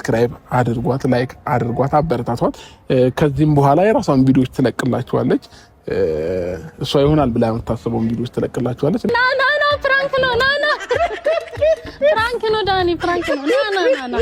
ሰብስክራይብ አድርጓት፣ ላይክ አድርጓት፣ አበረታቷት። ከዚህም በኋላ የራሷን ቪዲዮዎች ትለቅላችኋለች። እሷ ይሆናል ብላ የምታስበውን ቪዲዮዎች ትለቅላችኋለች። ና ፍራንክ ነው። ና ፍራንክ ነው ዳኒ፣ ፍራንክ ነው። ና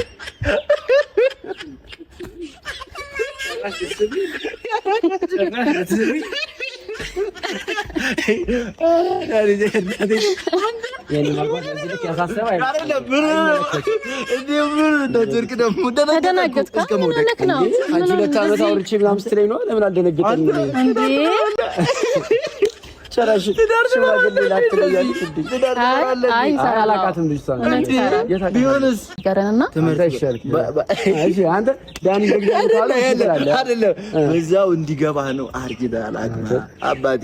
ጭራሽ ሽማግሌ ላትለያለች እንዴ? አይ አላቃትም ልጅቷን ቢሆንስ ገረንና ተመረሻል። እሺ አንተ ዳኒ ደግዳታለ አይደለም በዛው እንዲገባህ ነው። አርጅዳል አግባ አባቴ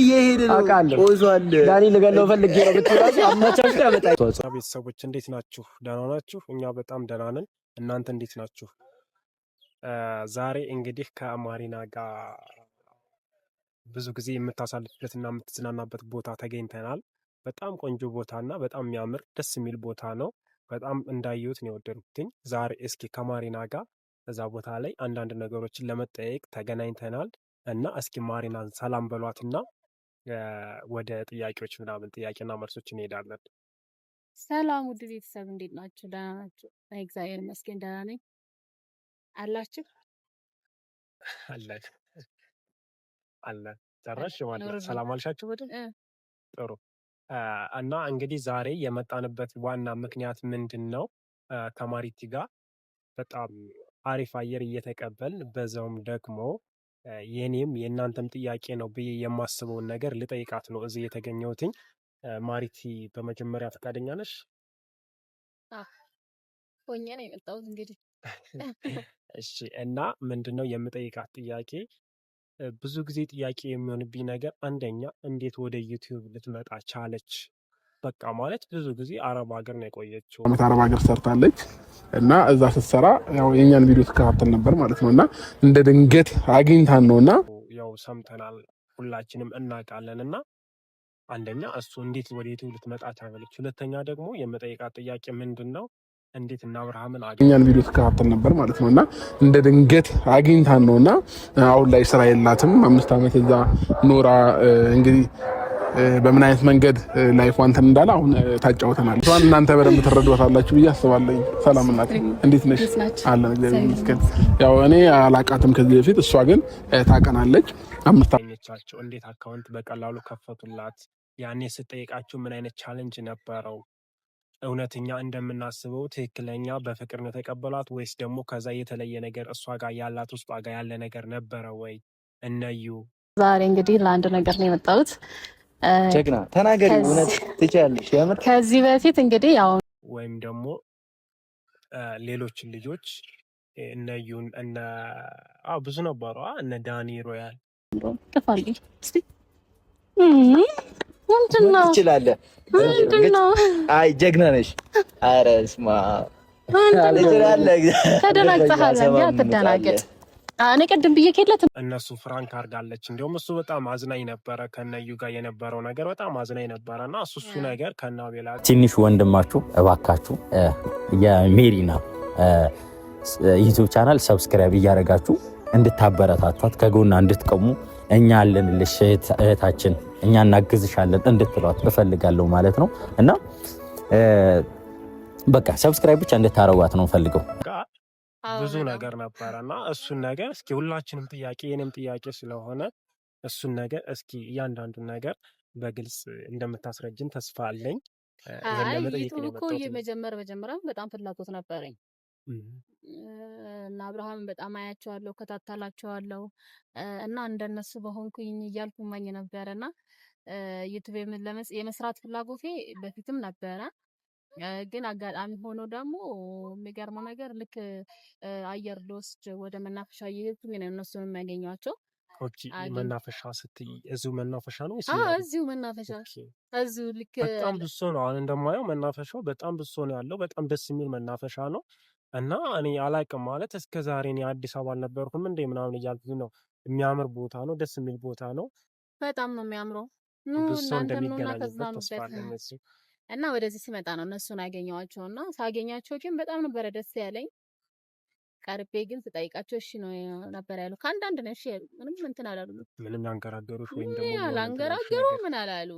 ይሄድ ነው ቆዟል። ዳኒ ልገለው ፈልጌ ነው ብትራሱ አመቻች ያመጣ። ቤተሰቦች እንዴት ናችሁ? ደህና ናችሁ? እኛ በጣም ደህና ነን። እናንተ እንዴት ናችሁ? ዛሬ እንግዲህ ከማሪና ጋር ብዙ ጊዜ የምታሳልፍበትና የምትዝናናበት ቦታ ተገኝተናል። በጣም ቆንጆ ቦታና በጣም የሚያምር ደስ የሚል ቦታ ነው። በጣም እንዳየሁት ነው የወደድኩትኝ። ዛሬ እስኪ ከማሪና ጋር እዛ ቦታ ላይ አንዳንድ ነገሮችን ለመጠየቅ ተገናኝተናል እና እስኪ ማሪናን ሰላም በሏትና ወደ ጥያቄዎች ምናምን ጥያቄና መልሶች እንሄዳለን። ሰላም ውድ ቤተሰብ እንዴት ናችሁ? ደህና ናችሁ? እግዚአብሔር ይመስገን ደህና ነኝ። አላችሁ አለ ጨረሽ ማለት ሰላም አልሻችሁ በደንብ ጥሩ። እና እንግዲህ ዛሬ የመጣንበት ዋና ምክንያት ምንድን ነው? ከማሪቲ ጋር በጣም አሪፍ አየር እየተቀበልን በዛውም ደግሞ የኔም የእናንተም ጥያቄ ነው ብዬ የማስበውን ነገር ልጠይቃት ነው እዚህ የተገኘሁትኝ። ማሪቲ በመጀመሪያ ፈቃደኛ ነሽ? ሆኜ ነው የመጣሁት እንግዲህ። እሺ እና ምንድነው የምጠይቃት ጥያቄ? ብዙ ጊዜ ጥያቄ የሚሆንብኝ ነገር አንደኛ እንዴት ወደ ዩቲዩብ ልትመጣ ቻለች? በቃ ማለት ብዙ ጊዜ አረብ ሀገር ነው የቆየችው። አረብ ሀገር ሰርታለች እና እዛ ስትሰራ ያው የኛን ቪዲዮ ተከታተል ነበር ማለት ነውና እንደ ድንገት አግኝታን ነውና ያው ሰምተናል፣ ሁላችንም እናውቃለን። እና አንደኛ እሱ እንዴት ወደ ዩቲዩብ ልትመጣ ቻለች? ሁለተኛ ደግሞ የምጠይቃት ጥያቄ ምንድነው እንዴት እና አብርሃምን እኛን ቪዲዮ ተከታተል ነበር ማለት ነውና እንደ ድንገት አግኝታን ነውና አሁን ላይ ስራ የላትም። 5 ዓመት እዛ ኖራ እንግዲህ በምን አይነት መንገድ ላይፍ ዋንተን እንዳለ አሁን ታጫውተናል። እሷን እናንተ በደንብ ትረዷታላችሁ ብዬ አስባለሁ። ሰላም እናት እንዴት ነሽ? አለን እግዚአብሔር ይመስገን። ያው እኔ አላቃትም ከዚህ በፊት፣ እሷ ግን ታቀናለች። 5 ዓመታቸው እንዴት አካውንት በቀላሉ ከፈቱላት? ያኔ ስትጠይቃችሁ ምን አይነት ቻሌንጅ ነበረው? እውነተኛ እንደምናስበው ትክክለኛ በፍቅር ነው የተቀበሏት ወይስ ደግሞ ከዛ የተለየ ነገር እሷ ጋር ያላት ውስጧ ጋር ያለ ነገር ነበረ ወይ? እነዩ ዛሬ እንግዲህ ለአንድ ነገር ነው የመጣሁት። ጀግና ተናገሪ፣ እውነት ትችያለሽ። የምር ከዚህ በፊት እንግዲህ ያው ወይም ደግሞ ሌሎች ልጆች እነዩን እነ ብዙ ነበሩ እነ ዳኒ ሮያል ተፋልጊ እስቲ ምንድነው ትችላለህ? ምንድነው? አይ ጀግና ነሽ። ኧረ እስማ ተደናግጠሃል እንዴ? አትደናገጥ። እኔ ቅድም ብዬ ከለት እነሱ ፍራንክ አድርጋለች። እንደውም እሱ በጣም አዝናኝ ነበረ። ከነዩ ጋር የነበረው ነገር በጣም አዝናኝ ነበረና እሱ ነገር ከናቤላ ትንሽ ወንድማችሁ እባካችሁ የሜሪና ዩቲዩብ ቻናል ሰብስክራይብ እያደረጋችሁ እንድታበረታቷት ከጎና እንድትቆሙ እኛ አለንልሽ እህታችን እኛ እናግዝሻለን እንድትሏት እፈልጋለሁ ማለት ነው። እና በቃ ሰብስክራይብ ብቻ እንድታረጓት ነው ፈልገው። ብዙ ነገር ነበረና እሱን ነገር እስኪ ሁላችንም ጥያቄ የኔም ጥያቄ ስለሆነ እሱን ነገር እስኪ እያንዳንዱን ነገር በግልጽ እንደምታስረጅን ተስፋ አለኝ። ዩቲዩብ እኮ መጀመሪያ በጣም ፍላጎት ነበረኝ እና አብርሃም በጣም አያቸዋለሁ፣ ከታተላቸዋለሁ እና እንደነሱ በሆንኩኝ እያልኩ ማኝ ነበርና ዩቲዩብ የመስራት ፍላጎቴ በፊትም ነበረ። ግን አጋጣሚ ሆኖ ደግሞ የሚገርመው ነገር ልክ አየር ልወስድ ወደ መናፈሻ እየሄድኩኝ ነው እነሱን የሚያገኟቸው። ኦኬ መናፈሻ ስትይ እዚሁ መናፈሻ ነው? እዚሁ መናፈሻ እዚሁ ልክ በጣም ብዙ ሰው ነው አሁን እንደማየው መናፈሻው በጣም ብዙ ሰው ነው ያለው። በጣም ደስ የሚል መናፈሻ ነው። እና እኔ አላቅም ማለት እስከ ዛሬ እኔ አዲስ አበባ አልነበርኩም እንደ ምናምን እያልኩኝ ነው። የሚያምር ቦታ ነው፣ ደስ የሚል ቦታ ነው። በጣም ነው የሚያምረው። ብዙ ሰው እንደሚገናኝበት ተስፋ አለኝ። እና ወደዚህ ሲመጣ ነው እነሱን ያገኘኋቸውና ሳገኛቸው ግን በጣም ነበረ ደስ ያለኝ። ቀርቤ ግን ስጠይቃቸው እሺ ነው ነበር ያሉ። ከአንዳንድ ነው እሺ ያሉ። ምንም እንትን አላሉ። ምንም ያንገራገሩሽ ወይም ደግሞ ያንገራገሩ ምን አላሉ።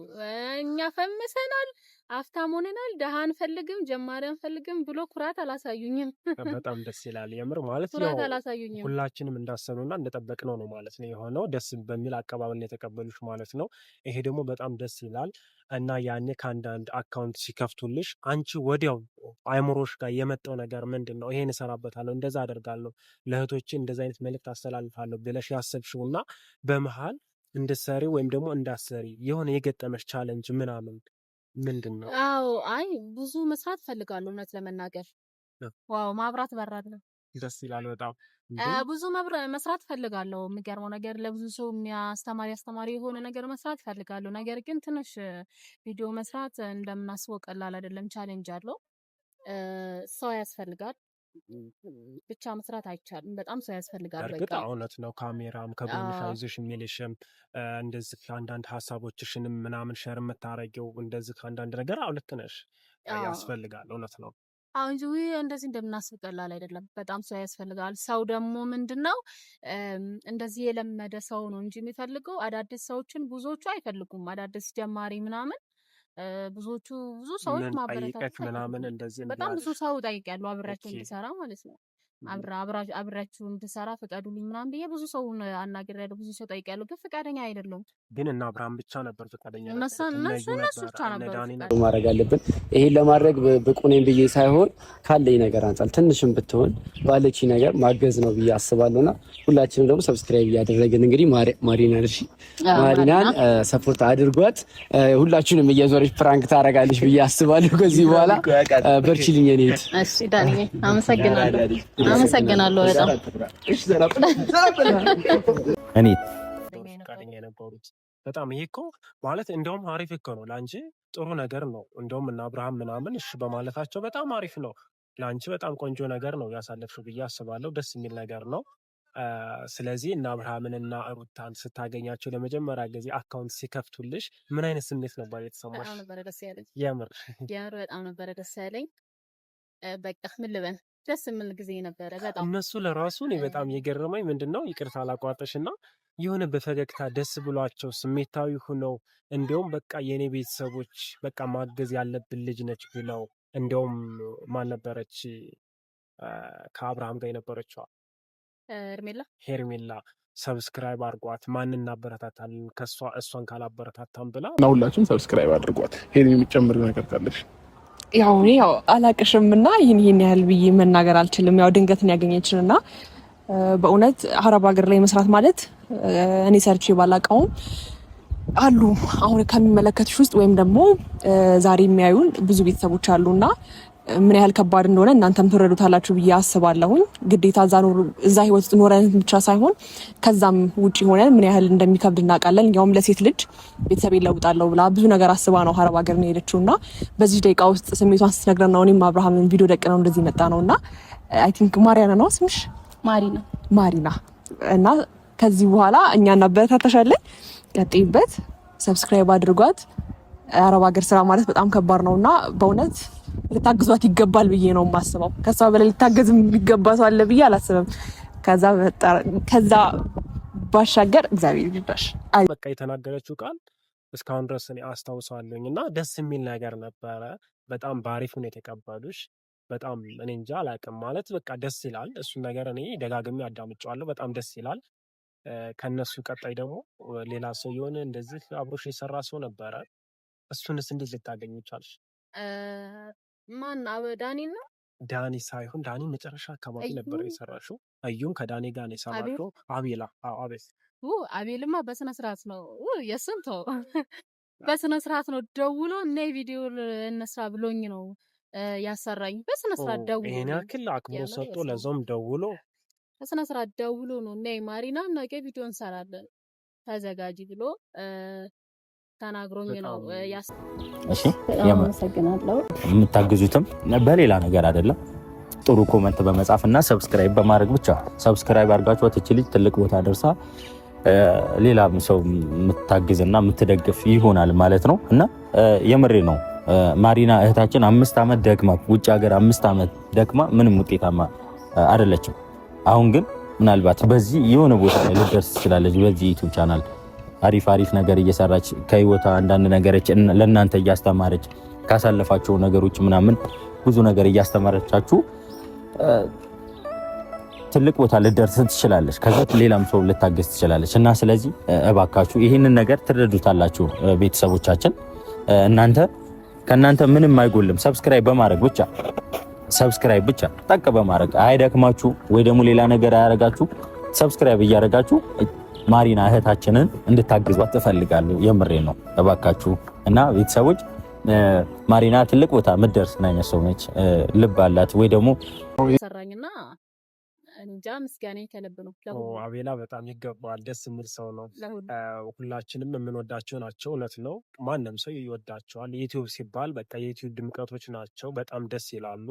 እኛ ፈምሰናል፣ አፍታም ሆነናል፣ ደሃ አንፈልግም፣ ጀማሪ አንፈልግም ብሎ ኩራት አላሳዩኝም። በጣም ደስ ይላል የምር ማለት ነው። ኩራት አላሳዩኝም። ሁላችንም እንዳሰብነውና እንደጠበቅነው ነው ማለት ነው የሆነው። ደስ በሚል አቀባበል ነው የተቀበሉሽ ማለት ነው። ይሄ ደግሞ በጣም ደስ ይላል። እና ያኔ ከአንዳንድ አካውንት ሲከፍቱልሽ አንቺ ወዲያው አይምሮሽ ጋር የመጣው ነገር ምንድን ነው? ይሄን እሰራበታለሁ፣ እንደዛ አደርጋለሁ፣ ለእህቶቼ እንደዛ አይነት መልእክት አስተላልፋለሁ ብለሽ ያሰብሽውና በመሃል እንድትሰሪ ወይም ደግሞ እንዳሰሪ የሆነ የገጠመሽ ቻሌንጅ ምናምን ምንድን ነው? አዎ አይ ብዙ መስራት ፈልጋለሁ እውነት ለመናገር ዋው ማብራት በራለሁ። ደስ ይላል በጣም ብዙ መስራት ፈልጋለሁ። የሚገርመው ነገር ለብዙ ሰው አስተማሪ የሆነ ነገር መስራት ፈልጋለሁ። ነገር ግን ትንሽ ቪዲዮ መስራት እንደምናስበው ቀላል አይደለም፣ ቻሌንጅ አለው። ሰው ያስፈልጋል፣ ብቻ መስራት አይቻልም። በጣም ሰው ያስፈልጋል። በቃ እውነት ነው። ካሜራም ከጎንሽ አይዞሽ የሚልሽም እንደዚህ አንዳንድ ሀሳቦችሽንም ምናምን ሸር የምታረጊው እንደዚህ አንዳንድ ነገር ልክ ነሽ፣ ያስፈልጋል። እውነት ነው። አሁን እንደዚህ እንደምናስብ ቀላል አይደለም። በጣም ሰው ያስፈልጋል። ሰው ደግሞ ምንድነው እንደዚህ የለመደ ሰው ነው እንጂ የሚፈልገው አዳዲስ ሰዎችን ብዙዎቹ አይፈልጉም። አዳዲስ ጀማሪ ምናምን ብዙ ሰዎች ማበረታታት ምናምን እንደዚህ በጣም ብዙ ሰው ጠይቄያለሁ አብሬያቸው እንድሰራ ማለት ነው። አብራችሁ እንድሰራ ፍቀዱልኝ ምናምን ብዬ ብዙ ሰው አናግሬያለሁ። ብዙ ሰው ጠይቄያለሁ፣ ግን ፍቃደኛ አይደሉም። ግን እና አብርሃም ብቻ ነበር ፍቃደኛ። እነሱ ብቻ ነበር ማድረግ አለብን። ይሄን ለማድረግ ብቁ ነኝ ብዬ ሳይሆን ካለኝ ነገር አንጻር ትንሽም ብትሆን ባለች ነገር ማገዝ ነው ብዬ አስባለሁና ሁላችንም ደግሞ ሰብስክራይብ እያደረግን እንግዲህ ማሪናን ሰፖርት አድርጓት። ሁላችሁንም እየዞረች ፕራንክ ታረጋለች ብዬ አስባለሁ። ከዚህ በኋላ በርቺልኝ የኔ እህት። እሺ ዳኒ አመሰግናለሁ በጣም እኔ ፍቃደኛ የነበሩት በጣም ይሄ እኮ ማለት እንደውም አሪፍ እኮ ነው ለአንቺ ጥሩ ነገር ነው። እንደውም እና አብርሃም ምናምን እሺ በማለታቸው በጣም አሪፍ ነው ለአንቺ፣ በጣም ቆንጆ ነገር ነው ያሳለፍሽው ብዬ አስባለሁ። ደስ የሚል ነገር ነው። ስለዚህ እና አብርሃምን እና ሩታን ስታገኛቸው ለመጀመሪያ ጊዜ አካውንት ሲከፍቱልሽ ምን አይነት ስሜት ነበር የተሰማሽ? በጣም ነበረ ደስ ያለኝ። የምር በጣም ነበረ ደስ ያለኝ። በቃ ምን ልበል ደስ የሚል ጊዜ ነበረ በጣም። እነሱ ለራሱ እኔ በጣም የገረመኝ ምንድነው ይቅርታ አላቋርጥሽና የሆነ በፈገግታ ደስ ብሏቸው ስሜታዊ ሆነው እንደውም በቃ የኔ ቤተሰቦች በቃ ማገዝ ያለብን ልጅ ነች ብለው እንደውም ማን ነበረች ከአብርሃም ጋር የነበረችዋ ሄርሜላ ሰብስክራይብ አድርጓት፣ ማን እናበረታታለን ከሷ እሷን ካላበረታታም ብላ እና ሁላችሁም ሰብስክራይብ አድርጓት። ሄርሜ የሚጨምር ነገር ካለሽ? ያው እኔ አላቅሽምና ይሄን ያህል ብዬ መናገር አልችልም። ያው ድንገት ነው ያገኘችንና በእውነት አረብ ሀገር ላይ መስራት ማለት እኔ ሰርቼ ባላቀውም አሉ አሁን ከሚመለከቱሽ ውስጥ ወይም ደግሞ ዛሬ የሚያዩን ብዙ ቤተሰቦች አሉና ምን ያህል ከባድ እንደሆነ እናንተም ትረዱታላችሁ ብዬ አስባለሁኝ። ግዴታ እዛ ህይወት ውስጥ ኖረን ብቻ ሳይሆን ከዛም ውጪ ሆነን ምን ያህል እንደሚከብድ እናውቃለን። ያውም ለሴት ልጅ ቤተሰብ ይለውጣለሁ ብላ ብዙ ነገር አስባ ነው አረብ ሀገር ነው የሄደችውና በዚህ ደቂቃ ውስጥ ስሜቷን ስትነግረን ነው እኔም አብርሃምን ቪዲዮ ደቅ ነው እንደዚህ መጣ ነውና አይ ቲንክ ማሪያና ነው ስምሽ? ማሪና እና ከዚህ በኋላ እኛ እናበረታታሻለን። ቀጥይበት፣ ሰብስክራይብ አድርጓት። አረብ ሀገር ስራ ማለት በጣም ከባድ ነውና በእውነት ልታግዟት ይገባል ብዬ ነው የማስበው። ከሷ በላይ ልታገዝም የሚገባ ሰው አለ ብዬ አላስብም። ከዛ ባሻገር እግዚአብሔር ይርዳሽ። በቃ የተናገረችው ቃል እስካሁን ድረስ እኔ አስታውሳለሁኝ እና ደስ የሚል ነገር ነበረ። በጣም ባሪፍ ነው የተቀበሉሽ። በጣም እኔ እንጃ አላውቅም ማለት በቃ ደስ ይላል። እሱን ነገር እኔ ደጋግሜ አዳምጫዋለሁ። በጣም ደስ ይላል። ከነሱ ቀጣይ ደግሞ ሌላ ሰው የሆነ እንደዚህ አብሮሽ የሰራ ሰው ነበረ። እሱንስ እንዴት ልታገኙ ቻልሽ? ማን ዳኒ ነው? ዳኒ ሳይሆን ዳኒ መጨረሻ አካባቢ ነበር የሰራሽው። አዩን ከዳኒ ጋር ነው የሰራሽው። አቤላ አቤልማ በስነ ስርዓት ነው የስንቶ በስነ ስርዓት ነው ደውሎ እና ቪዲዮ እንስራ ብሎኝ ነው ያሰራኝ። በስነ ስርዓት ደውሎ ይሄን ያክል አክብሮ ሰጥቶ ለዞም ደውሎ በስነ ስርዓት ደውሎ ነው እና ማሪና ነገ ቪዲዮ እንሰራለን ተዘጋጂ ብሎ ተናግሮኝ ነው ያስ። እሺ አመሰግናለሁ። የምታግዙትም በሌላ ነገር አይደለም፣ ጥሩ ኮሜንት በመጻፍ እና ሰብስክራይብ በማድረግ ብቻ። ሰብስክራይብ አድርጋችሁ እቺ ልጅ ትልቅ ቦታ ደርሳ ሌላም ሰው የምታግዝና የምትደግፍ ይሆናል ማለት ነው እና የምሬ ነው። ማሪና እህታችን 5 ዓመት ደክማ ውጭ ሀገር 5 ዓመት ደክማ ምንም ውጤታማ አይደለችም። አሁን ግን ምናልባት በዚህ የሆነ ቦታ ላይ ልደርስ ትችላለች። በዚህ ዩቲዩብ ቻናል አሪፍ ነገር እየሰራች ከህይወቷ አንዳንድ ነገሮች ለእናንተ እያስተማረች ካሳለፋቸው ነገሮች ምናምን ብዙ ነገር እያስተማረቻችሁ ትልቅ ቦታ ልደርስ ትችላለች። ከዛ ሌላም ሰው ልታገዝ ትችላለች እና ስለዚህ እባካችሁ ይህንን ነገር ትረዱታላችሁ ቤተሰቦቻችን። ከእናንተ ምንም አይጎልም። ሰብስክራይብ ብቻ ጠቅ በማድረግ አይደክማችሁ ወይ ደግሞ ሌላ ነገር አያረጋችሁ። ሰብስክራይብ እያረጋችሁ ማሪና እህታችንን እንድታግዟት ትፈልጋለሁ። የምሬ ነው እባካችሁ። እና ቤተሰቦች ማሪና ትልቅ ቦታ ምትደርስ አይነት ሰው ነች። ልብ አላት ወይ ደግሞ ሰራኝና እንጃ ምስጋናዬ ከልብ ነው። አቤላ በጣም ይገባዋል። ደስ የሚል ሰው ነው። ሁላችንም የምንወዳቸው ናቸው። እውነት ነው፣ ማንም ሰው ይወዳቸዋል። ዩቲዩብ ሲባል በቃ የዩቲዩብ ድምቀቶች ናቸው። በጣም ደስ ይላሉ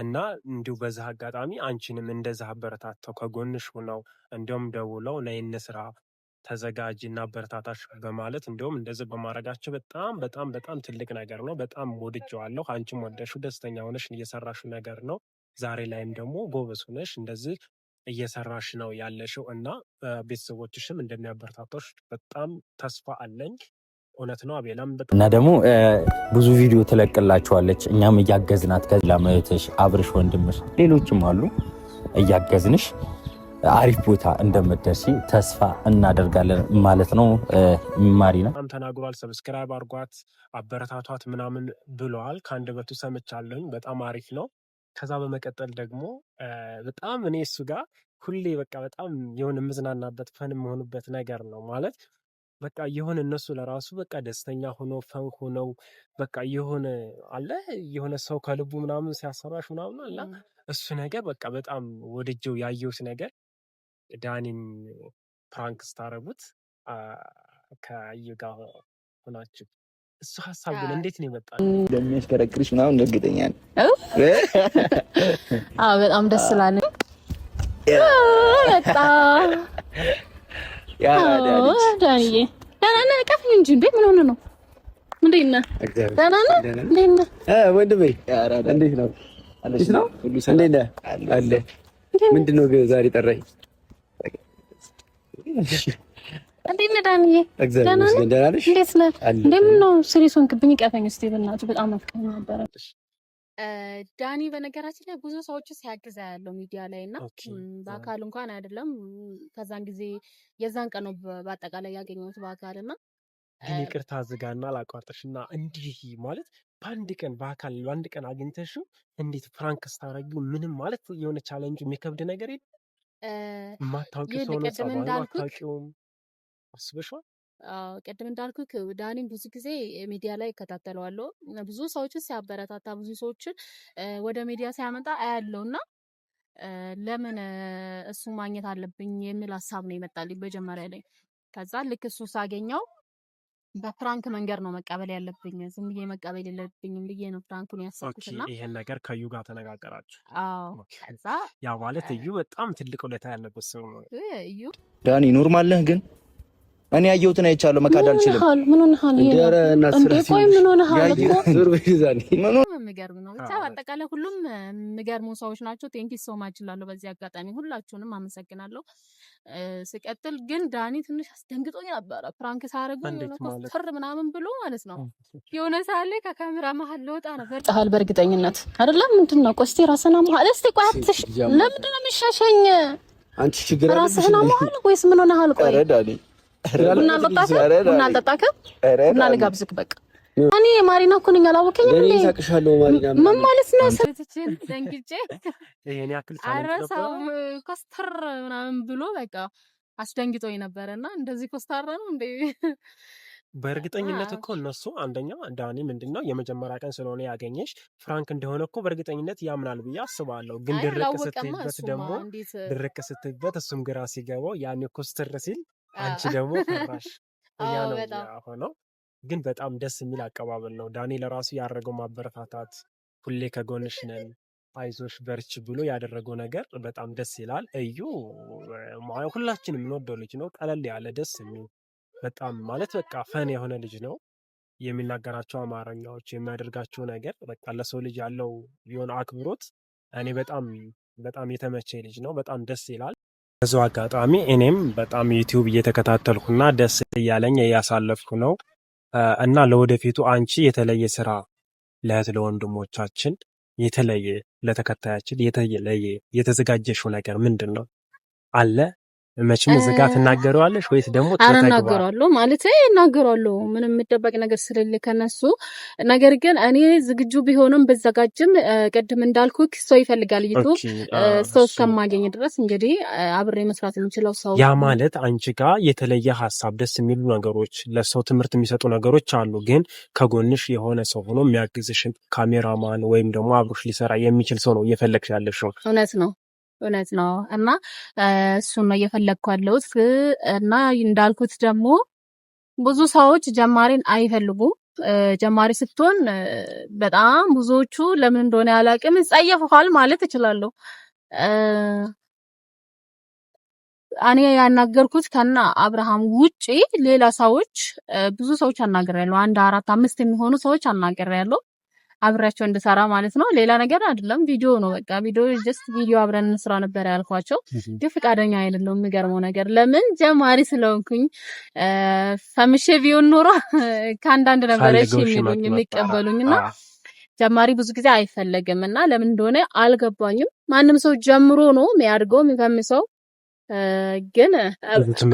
እና እንዲሁ በዚህ አጋጣሚ አንቺንም እንደዚህ አበረታተው ከጎንሽ ሆነው እንዲሁም ደውለው ነይ እንስራ ተዘጋጅ እና አበረታታሽ በማለት እንዲሁም እንደዚህ በማድረጋቸው በጣም ትልቅ ነገር ነው። በጣም ወድጀዋለሁ። አንቺም ወደሽው ደስተኛ ሆነሽ እየሰራሽ ነገር ነው። ዛሬ ላይም ደግሞ ጎበዝ ሆነሽ እንደዚህ እየሰራሽ ነው ያለሽው እና ቤተሰቦችሽም እንደሚያበረታቶሽ በጣም ተስፋ አለኝ። እውነት ነው አቤላም በጣም እና ደግሞ ብዙ ቪዲዮ ትለቅላችኋለች። እኛም እያገዝናት ከላማየትሽ አብርሽ ወንድምሽ ሌሎችም አሉ እያገዝንሽ አሪፍ ቦታ እንደምትደርሺ ተስፋ እናደርጋለን ማለት ነው። ማሪና በጣም ተናግሯል። ሰብስክራይብ አድርጓት አበረታቷት ምናምን ብለዋል። ከአንደበቱ ሰምቻለሁኝ። በጣም አሪፍ ነው። ከዛ በመቀጠል ደግሞ በጣም እኔ እሱ ጋር ሁሌ በቃ በጣም የሆነ የምዝናናበት ፈን የሆኑበት ነገር ነው ማለት በቃ የሆነ እነሱ ለራሱ በቃ ደስተኛ ሆኖ ፈን ሆነው በቃ የሆነ አለ የሆነ ሰው ከልቡ ምናምን ሲያሰራሽ ምናምን አለ እሱ ነገር በቃ በጣም ወድጀው ያየሁት ነገር ዳኒን ፕራንክ ስታረጉት ከአዩ ጋር ሆናችሁ እሱ ሀሳብ ግን እንዴት ነው የመጣው? እንደሚያሽከረክርሽ ምናምን እርግጠኛ ነኝ። በጣም ደስ ይላል። ዳኒዬ ደህና ነህ? ቀፍኝ እንጂ እንዴ ምን ሆነህ ነው? እንዴት ነህ? ደህና ነህ? እንዴት ነህ ወንድሜ? እንዴት ነው? እንዴት ነው? እንዴት ነህ? አለ ምንድን ነው ዛሬ ጠራኝ? እንዴት ነህ ዳኒዬ? ደህና ነህ? እንዴት ነህ? እንደምን ነው ሲሪየስ ሆንክብኝ? ቀፈኝ እስቲ በእናትህ በጣም አፍቀኝ ነበረ። ዳኒ በነገራችን ላይ ብዙ ሰዎች ሲያግዛ ያለው ሚዲያ ላይ እና በአካል እንኳን አይደለም። ከዛን ጊዜ የዛን ቀን ነው በአጠቃላይ ያገኘሁት በአካል እና ግን ይቅርታ ዝጋና ላቋርጥሽና እንዲህ ማለት በአንድ ቀን በአካል በአንድ ቀን አግኝተሽው እንዴት ፍራንክ ስታረጊው ምንም ማለት የሆነ ቻሌንጅ የሚከብድ ነገር የለም። የማታውቂው ሰው ነው ጸባዩ አታውቂውም። አስበሽዋል? ቅድም እንዳልኩህ ዳኒም ብዙ ጊዜ ሚዲያ ላይ እከታተለዋለሁ። ብዙ ሰዎችን ሲያበረታታ ብዙ ሰዎችን ወደ ሚዲያ ሲያመጣ አያለው እና ለምን እሱ ማግኘት አለብኝ የሚል ሀሳብ ነው የመጣልኝ መጀመሪያ ላይ። ከዛ ልክ እሱ ሳገኘው በፍራንክ መንገድ ነው መቀበል ያለብኝ፣ ዝም ብዬ መቀበል የለብኝም ብዬ ነው ፍራንኩን ያሰብኩትና ይሄን ነገር ከዩ ጋር ተነጋገራችሁ? ከዛ ያ ማለት እዩ በጣም ትልቅ ውለታ ያለበት ሰው ነው። እዩ ዳኒ ኖርማል ነህ ግን እኔ ያየሁትን አይቻለሁ። መካድ አልችልም። ምን ሆነሃል? ቆይ ምን ሆነሃል? የሚገርም ነው። ብቻ በአጠቃላይ ሁሉም የሚገርሙ ሰዎች ናቸው። ቴንኪ ሶ ማች እላለሁ በዚህ አጋጣሚ ሁላችሁንም አመሰግናለሁ። ስቀጥል ግን ዳኒ ትንሽ አስደንግጦኝ ነበረ። ፕራንክ ሳረጉ ኮስተር ምናምን ብሎ ማለት ነው። የሆነ ሳለ ከካሜራ መሀል ልወጣ ነበር። ጣል በእርግጠኝነት አይደለም። ምንድን ነው ቆስቲ ራስና መሀል እስቲ ቆይ አትሽ ለምንድን ነው የምትሻሸኝ? አንቺ ችግር አለሽ ራስህና መሀል ወይስ ምን ሆነሃል? ቆይ ቡና አልጠጣክም? ቡና ልጋብዝክ በቃ እኔ ማሪና እኮ ነኝ። አላወቀኝም እንዴ? ሳቅሻለሁ ማሪና ምን ማለት ነው? ሰጥቼን ደንግጬ ይሄን ያክል አረሳው ኮስተር ምናምን ብሎ በቃ አስደንግጦኝ ነበርና እንደዚህ ኮስታራ ነው እንዴ? በእርግጠኝነት እኮ እነሱ አንደኛ ዳኒ ምንድነው የመጀመሪያ ቀን ስለሆነ ያገኘሽ ፍራንክ እንደሆነ እኮ በእርግጠኝነት ያምናል ብዬ አስባለሁ። ግን ድርቅ ስትይበት እሱም ግራ ሲገባው ያኔ ኮስተር ሲል አንቺ ደግሞ ፈራሽ። ያ ነው ሆነው። ግን በጣም ደስ የሚል አቀባበል ነው። ዳኒ ለራሱ ያደረገው ማበረታታት፣ ሁሌ ከጎንሽ ነን አይዞሽ በርች ብሎ ያደረገው ነገር በጣም ደስ ይላል። እዩ ሁላችንም የምንወደው ልጅ ነው። ቀለል ያለ ደስ የሚል በጣም ማለት በቃ ፈን የሆነ ልጅ ነው። የሚናገራቸው አማርኛዎች የሚያደርጋቸው ነገር በቃ ለሰው ልጅ ያለው የሆነ አክብሮት እኔ በጣም የተመቸ ልጅ ነው። በጣም ደስ ይላል። በዛው አጋጣሚ እኔም በጣም ዩቲዩብ እየተከታተልኩና ደስ እያለኝ እያሳለፍኩ ነው እና ለወደፊቱ አንቺ የተለየ ስራ ለእህት ለወንድሞቻችን የተለየ ለተከታያችን የተለየ የተዘጋጀሽው ነገር ምንድን ነው አለ? መቼም እዚህ ጋር ትናገረዋለሽ ወይስ ደግሞ ተናገራለሁ? ማለት እናገራለሁ፣ ምንም የሚደበቅ ነገር ስለሌለ ከነሱ። ነገር ግን እኔ ዝግጁ ቢሆንም በዘጋጅም ቅድም እንዳልኩ ሰው ይፈልጋል ዩቲዩብ ሰው እስከማገኝ ድረስ እንግዲህ አብሬ መስራት የምችለው ሰው ያ ማለት አንቺ ጋር የተለየ ሀሳብ ደስ የሚሉ ነገሮች ለሰው ትምህርት የሚሰጡ ነገሮች አሉ። ግን ከጎንሽ የሆነ ሰው ሆኖ የሚያግዝሽ ካሜራማን ወይም ደግሞ አብሮሽ ሊሰራ የሚችል ሰው ነው እየፈለግሽ ያለሽው። እውነት ነው እና እሱን ነው እየፈለግኩ ያለሁት። እና እንዳልኩት ደግሞ ብዙ ሰዎች ጀማሪን አይፈልጉም። ጀማሪ ስትሆን በጣም ብዙዎቹ ለምን እንደሆነ ያላቅም ይጸየፉሃል ማለት እችላለሁ። እኔ ያናገርኩት ከና አብርሃም ውጪ ሌላ ሰዎች ብዙ ሰዎች አናግሬያለሁ። 1 4 5 የሚሆኑ ሰዎች አናግሬያለሁ አብራቸው እንድሰራ ማለት ነው። ሌላ ነገር አይደለም፣ ቪዲዮ ነው በቃ ቪዲዮ ጀስት ቪዲዮ አብረን እንስራ ነበር ያልኳቸው። ግን ፈቃደኛ አይደለም። የሚገርመው ነገር ለምን ጀማሪ ስለሆንኩኝ ፈምሼ ቢሆን ኖሮ ከአንዳንድ ነገሮች የሚቀበሉኝና ጀማሪ ብዙ ጊዜ አይፈለግም እና ለምን እንደሆነ አልገባኝም። ማንም ሰው ጀምሮ ነው የሚያድገው የሚፈምሰው። ግን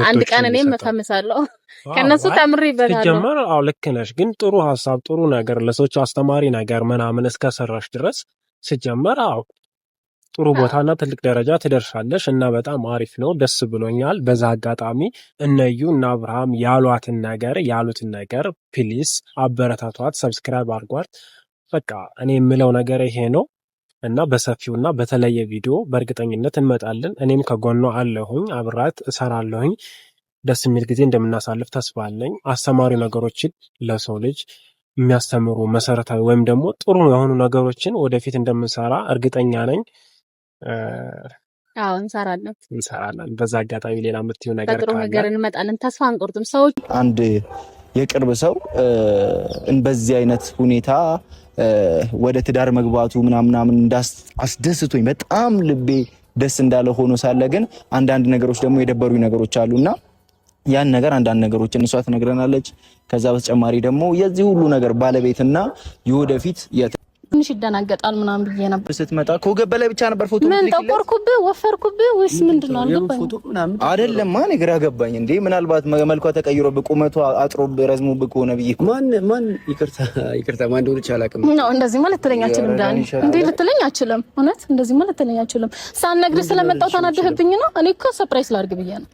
አንድ ቀን እኔም መፈምሳለሁ ከነሱ ተምሬ ይበታል። ጀመር አው ልክ ነሽ። ግን ጥሩ ሐሳብ ጥሩ ነገር ለሰዎች አስተማሪ ነገር ምናምን እስከሰራሽ ድረስ ሲጀመር አው ጥሩ ቦታና ትልቅ ደረጃ ትደርሻለሽ እና በጣም አሪፍ ነው። ደስ ብሎኛል። በዛ አጋጣሚ እነዩ እና አብርሃም ያሉትን ነገር ፕሊስ አበረታቷት፣ ሰብስክራይብ አድርጓት። በቃ እኔ የምለው ነገር ይሄ ነው እና በሰፊውና በተለየ ቪዲዮ በእርግጠኝነት እንመጣለን። እኔም ከጎኗ አለሁኝ፣ አብራት እሰራለሁኝ። ደስ የሚል ጊዜ እንደምናሳልፍ ተስፋ አለኝ። አስተማሪ ነገሮችን ለሰው ልጅ የሚያስተምሩ መሰረታዊ ወይም ደግሞ ጥሩ የሆኑ ነገሮችን ወደፊት እንደምንሰራ እርግጠኛ ነኝ። አዎ እንሰራለን። በዛ አጋጣሚ ሌላ የምትይው ነገር ካለ? ጥሩ ነገር እንመጣለን። ተስፋ አንቆርጥም። ሰዎች አንድ የቅርብ ሰው በዚህ አይነት ሁኔታ ወደ ትዳር መግባቱ ምናምን አስደስቶኝ በጣም ልቤ ደስ እንዳለ ሆኖ ሳለ ግን አንዳንድ ነገሮች ደግሞ የደበሩኝ ነገሮች አሉና ያን ነገር አንዳንድ ነገሮችን እሷ ትነግረናለች። ከዛ በተጨማሪ ደግሞ የዚህ ሁሉ ነገር ባለቤትና የወደፊት ትንሽ ይደናገጣል ምናምን ብዬ ነበር። ስትመጣ ከወገብ በላይ ብቻ ነበር ፎቶ ምን ጠቆርኩብህ ወፈርኩብህ ወይስ ምንድነው? አልገባኝ። ፎቶ ምናምን አይደለም ማን ግራ ገባኝ። እንዴ ምናልባት መልኳ ተቀይሮብህ ቁመቷ አጥሮብህ ረዝሞብህ ከሆነ ብዬ ማን ይቅርታ ማን እንደሆነች አላውቅም። ነው እንደዚህ ማለት ትለኝ አችልም ዳኒ፣ እንዴ ልትለኝ አችልም። እውነት እንደዚህ ማለት ትለኝ አችልም። ሳልነግርህ ስለመጣሁ ተናደህብኝ ነው። እኔ እኮ ሰርፕራይዝ ላድርግ ብዬ ነው።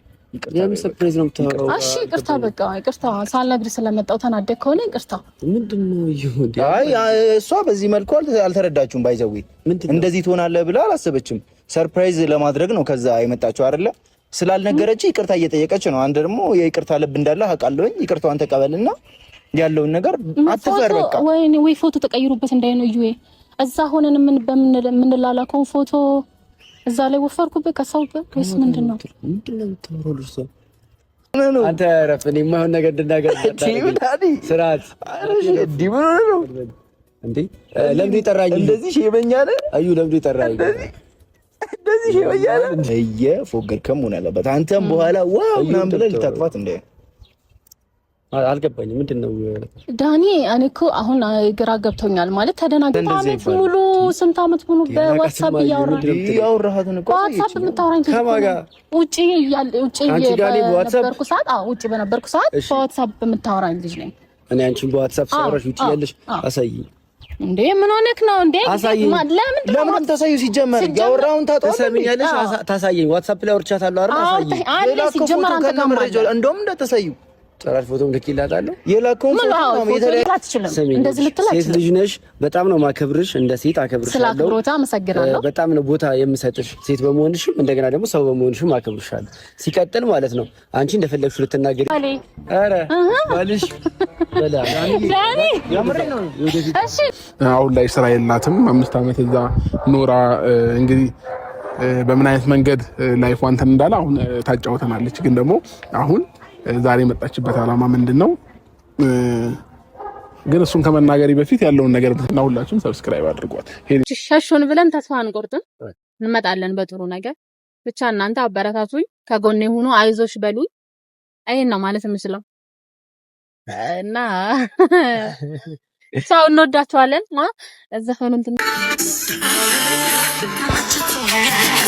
የምን ሰርፕራይዝ ነው የምታወራው? እሺ ይቅርታ፣ በቃ ይቅርታ። ሳልነግርህ ስለመጣሁ ተናደህ ከሆነ ይቅርታ። ምንድነው ይሁን? አይ እሷ በዚህ መልኩ አልተረዳችሁም። ባይዘዊ እንደዚህ ትሆናለህ ብላ አላሰበችም። ሰርፕራይዝ ለማድረግ ነው ከዛ የመጣችው አይደለ? ስላልነገረች ይቅርታ እየጠየቀች ነው። አንተ ደግሞ የይቅርታ ልብ እንዳለ አውቃለሁኝ። ይቅርታዋን ተቀበልና ያለውን ነገር አትፈር። በቃ ወይ ፎቶ ተቀይሩበት እንዳይነው እዩ። እዛ ሆነን ምንላላከው ፎቶ እዛ ላይ ወፈርኩብህ ከሳውበት ወይስ ምንድነው? አንተ ረፍኔ የማይሆን ነገር እንድናገር ስርዓት ነው እንዴ? ለምን ይጠራኝ? እንደዚህ ሼበኛ ነህ አዩ? ለምን ይጠራኝ? እንደዚህ ሼበኛ ነህ እየፎገርከም ሆነ አለበት። አንተም በኋላ ዋው ምናምን ብለህ ልታጥፋት እንደ አልገባኝም። ምንድነው ዳኒ? እኔ እኮ አሁን ግራ ገብቶኛል። ማለት ተደናግጠህ አመት ሙሉ ስንት አመት ሙሉ በዋትስአፕ ያወራሃትን እኮ ዋትስአፕ የምታወራኝ ከማጋ ውጪ በነበርኩ ሰዓት ውጪ በነበርኩ ሰዓት በዋትስአፕ የምታወራኝ ልጅ ነኝ እኔ። አንቺን በዋትስአፕ ሳወራሽ ውጪ ያለሽ አሳይኝ እንዴ? ምን ሆነክ ነው እንዴ? ለምን ተሳዩ? ሲጀመር ያወራውን ታጠዋለሽ። ታሳየኝ። ዋትስአፕ ላይ አውርቻታለሁ አይደል? ታሳየኝ። ሌላ ሲጀመር አንተ ጋር እንደውም እንደተሳዩ ጭራሽ ፎቶም ልክላታለሁ። የላከውን እንደዚህ ልትላችሁ ሴት ልጅ ነሽ። በጣም ነው ማከብርሽ፣ እንደ ሴት አከብርሻለሁ። ስላክብሮታ አመሰግናለሁ። በጣም ነው ቦታ የምሰጥሽ ሴት በመሆንሽም እንደገና ደግሞ ሰው በመሆንሽም አከብርሻለሁ። ሲቀጥል ማለት ነው አንቺ እንደፈለግሽ ልትናገሪ ኧረ ባልሽ በላ ዳኒ ያምሬ ነው። እሺ አሁን ላይ ስራ የላትም። 5 አመት እዛ ኖራ እንግዲህ በምን አይነት መንገድ ላይፍ ዋንተን እንዳለ አሁን ታጫውተናለች። ግን ደግሞ አሁን ዛሬ የመጣችበት ዓላማ ምንድነው? ግን እሱን ከመናገሪ በፊት ያለውን ነገር እና ሁላችሁም ሰብስክራይብ አድርጓት። ሸሹን ብለን ተስፋ አንቆርጥም፣ እንመጣለን በጥሩ ነገር። ብቻ እናንተ አበረታቱኝ፣ ከጎኔ ሁኑ፣ አይዞሽ በሉኝ። አይን ነው ማለት የምችለው እና ሰው እንወዳቸዋለን። ዘፈኑ እንትን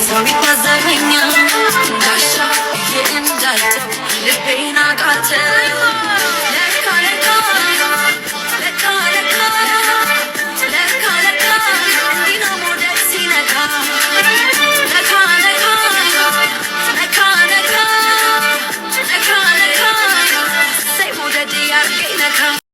ሰው ይታዘበኛል ጋሻ የእንዳልተው ልቤና ቃተ